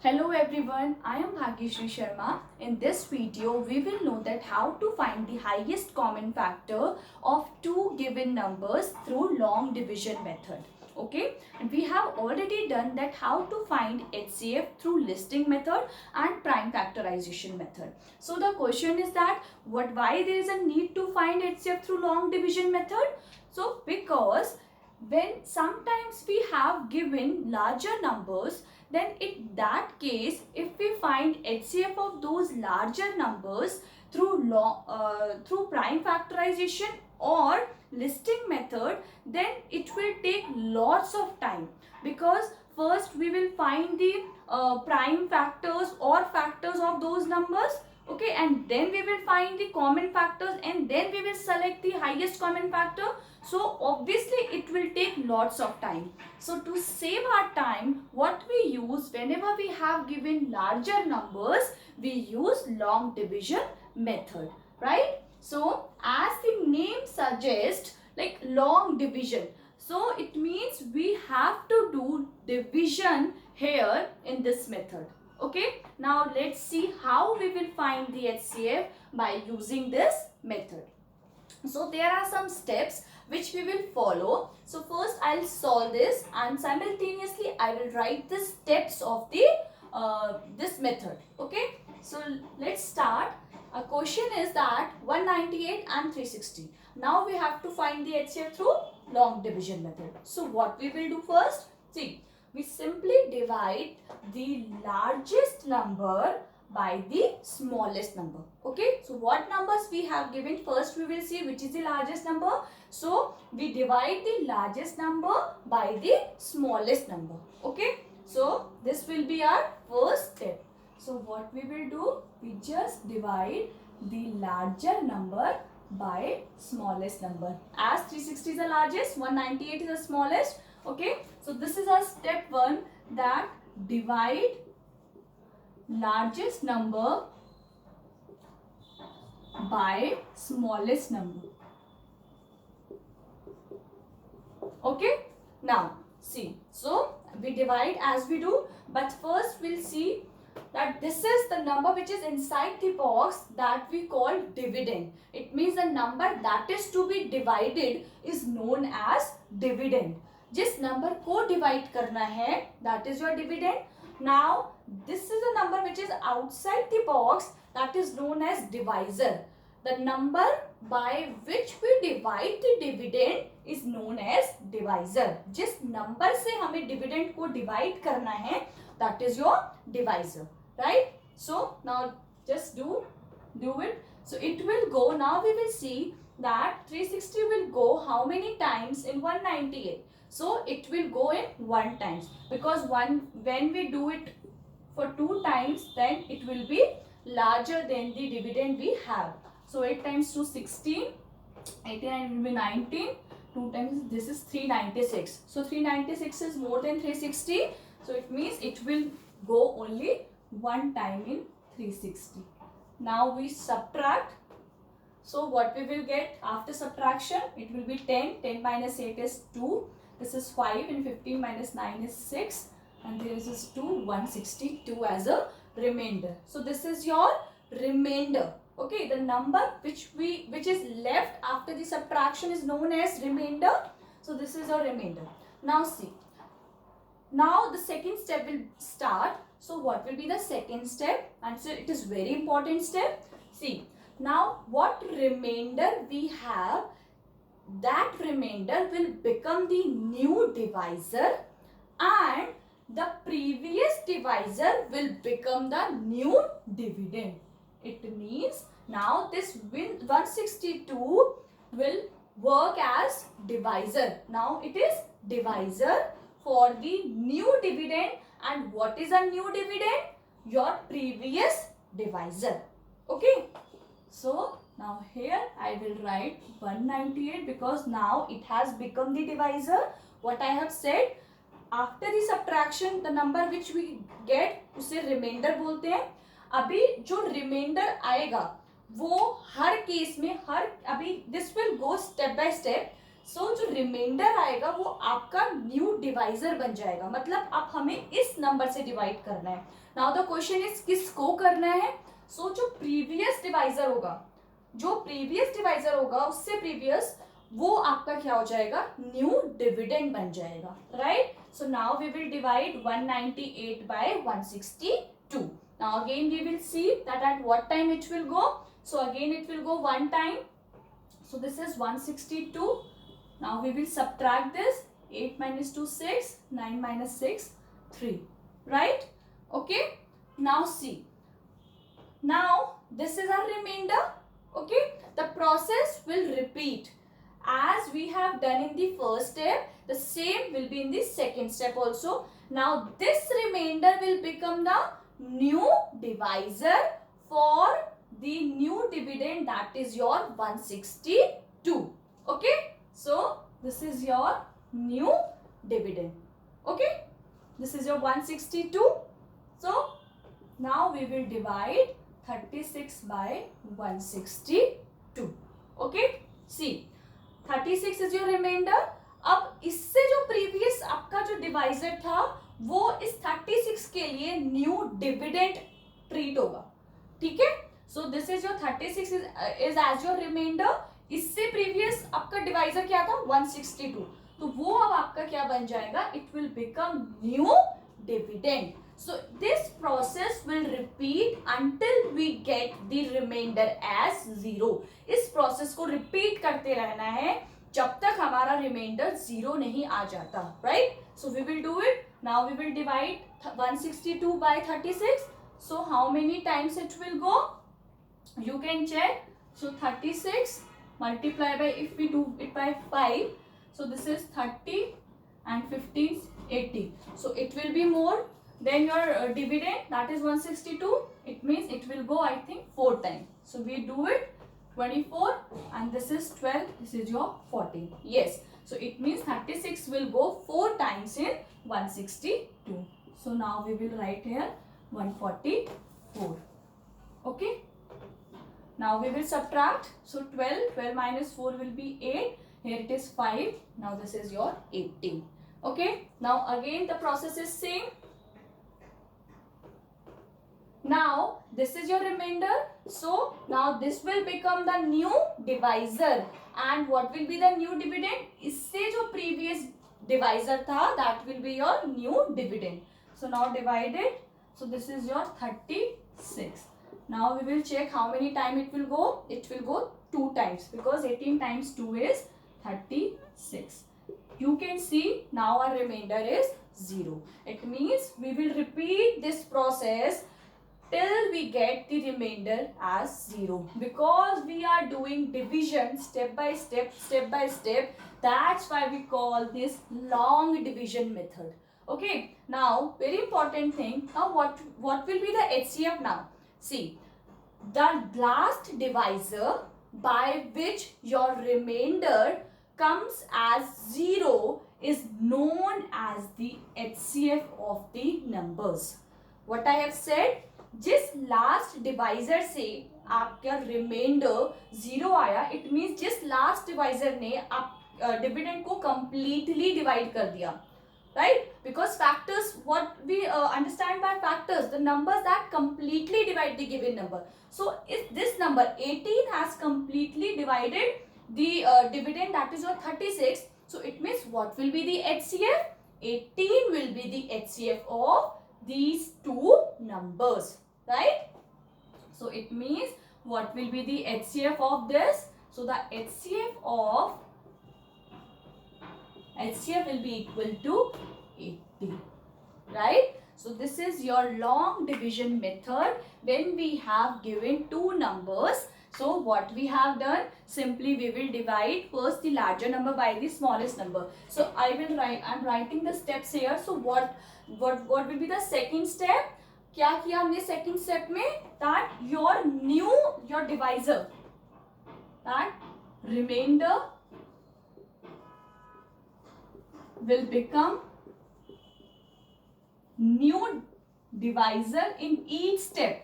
Hello everyone, I am Bhagyashree Sharma. In this video, we will know that how to find the highest common factor of two given numbers through long division method. Okay, and we have already done that how to find HCF through listing method and prime factorization method. So the question is that why there is a need to find HCF through long division method? So because when sometimes we have given larger numbers, then in that case if we find HCF of those larger numbers through prime factorization or listing method, then it will take lots of time, because first we will find the prime factors or factors of those numbers, okay, and then we will find the common factors and then we will select the highest common factor. So obviously it will take lots of time. So to save our time, what we use whenever we have given larger numbers, we use long division method, right? So as the name suggests, like long division, so it means we have to do division here in this method. Okay, now let's see how we will find the HCF by using this method. So there are some steps which we will follow. So first I'll solve this and simultaneously I will write the steps of the this method. Okay, so let's start. A question is that 198 and 360. Now we have to find the HCF through long division method. So what we will do first? See, we simply divide the largest number by the smallest number. Okay, so what numbers we have given? First we will see which is the largest number. So we divide the largest number by the smallest number. Okay, so this will be our first step. So what we will do? We just divide the larger number by smallest number. As 360 is the largest, 198 is the smallest. Okay, so this is our step 1, that divide largest number by smallest number. Okay, now see, so we divide as we do, but first we'll see that this is the number which is inside the box that we call dividend. It means the number that is to be divided is known as dividend. जिस number को divide करना है, that is your dividend. Now this is a number which is outside the box, that is known as divisor. The number by which we divide the dividend is known as divisor. जिस number से हमें dividend को divide करना है, that is your divisor, right? So now just do it. So it will go, now we will see that 360 will go how many times in 198. So it will go in 1 times, because when we do it for 2 times, then it will be larger than the dividend we have. So 8 times 2 16, 89 will be 19, 2 times this is 396. So 396 is more than 360. So it means it will go only 1 time in 360. Now we subtract. So what we will get after subtraction? It will be 10. 10 minus 8 is 2. This is 5 and 15 minus 9 is 6. And there is 2, 162 as a remainder. So this is your remainder. Okay, the number which is left after the subtraction is known as remainder. So this is your remainder. Now see. Now the second step will start. So what will be the second step? And so it is very important step. See, now what remainder we have, that remainder will become the new divisor and the previous divisor will become the new dividend. It means now this 162 will work as divisor. Now it is divisor for the new dividend. And what is a new dividend? Your previous divisor. Okay. So now here I will write 198 because now it has become the divisor. What I have said, after the subtraction the number which we get उसे remainder बोलते हैं. अभी जो remainder आएगा वो हर case में अभी this will go step by step. सो जो रिमाइंडर आएगा वो आपका न्यू डिवाइजर बन जाएगा, मतलब अब हमें इस नंबर से डिवाइड करना है। नाउ द क्वेश्चन इज किसको करना है? सो जो प्रीवियस डिवाइजर होगा, जो प्रीवियस डिवाइजर होगा उससे प्रीवियस, वो आपका क्या हो जाएगा? न्यू डिविडेंड बन जाएगा, right? So now we will divide 198 by 162. Now again we will see that at what time it will go. So again it will go one time. So this is 162. Now we will subtract this. 8 minus 2 6, 9 minus 6 3, right? Okay, now see, now this is our remainder. Okay, the process will repeat as we have done in the first step. The same will be in the second step also. Now this remainder will become the new divisor for the new dividend, that is your 162. Okay, so this is your new dividend. Okay, this is your 162. So now we will divide 36 by 162. Okay, see, 36 is your remainder. अब इससे जो previous आपका जो divisor था वो इस 36 के लिए न्यू डिविडेंड ट्रीट होगा, ठीक है? So this is your 36 is as your remainder. इससे प्रीवियस आपका डिवाइजर क्या था? 162. तो वो अब आपका क्या बन जाएगा? It will become new dividend. So this process will repeat until we get the remainder as 0. इस प्रोसेस को रिपीट करते रहना है जब तक हमारा रिमाइंडर 0 नहीं आ जाता, right? So we will do it. Now we will divide 162 by 36. So how many times it will go? You can check. So 36 multiply by, if we do it by 5, so this is 30 and 15 80. So it will be more. Then your dividend, that is 162. It means it will go, I think, 4 times. So we do it 24 and this is 12. This is your 14. Yes. So it means 36 will go 4 times in 162. So now we will write here 144. Okay. Now we will subtract. So 12 minus 4 will be 8. Here it is 5. Now this is your 18. Okay. Now again the process is same. Now this is your remainder. So now this will become the new divisor. And what will be the new dividend? इससे जो previous divisor था, that will be your new dividend. So now divide it. So this is your 36. Now we will check how many time it will go. It will go 2 times because 18 times 2 is 36. You can see now our remainder is 0. It means we will repeat this process till we get the remainder as 0, because we are doing division step by step, step by step. That's why we call this long division method. Okay, now very important thing. Now what will be the HCF now? See, the last divisor by which your remainder comes as 0 is known as the HCF of the numbers. What I have said, जिस last divisor से आपका remainder 0 आया, it means जिस last divisor ने आप dividend को completely divide कर दिया, right? Because factors, what we understand by factors, the numbers that completely divide the given number. So if this number 18 has completely divided the dividend, that is your 36. So it means what will be the HCF? 18 will be the HCF of these two numbers, right? So it means what will be the HCF of this? So the HCF will be equal to 80, right? So this is your long division method when we have given two numbers. So what we have done, simply we will divide first the larger number by the smallest number. So I'm writing the steps here. So what will be the second step? क्या किया हमने second step में? That your divisor, that remainder will become new divisor in each step.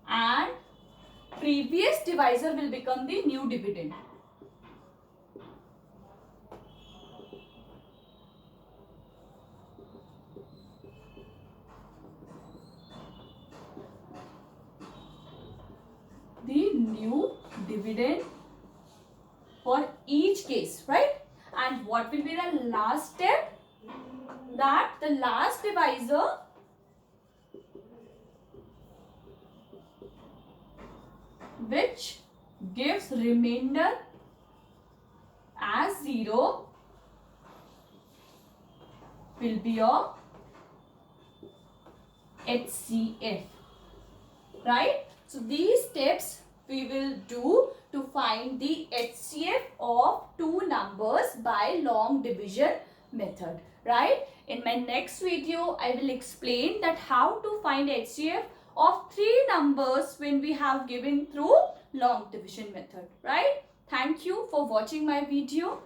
And previous divisor will become the new dividend. The new dividend for each case, right? And what will be the last step? That the last divisor which gives remainder as 0 will be your HCF, right? So these steps we will do to find the HCF of two numbers by long division method, right? In my next video, I will explain that how to find HCF of three numbers when we have given through long division method, right? Thank you for watching my video.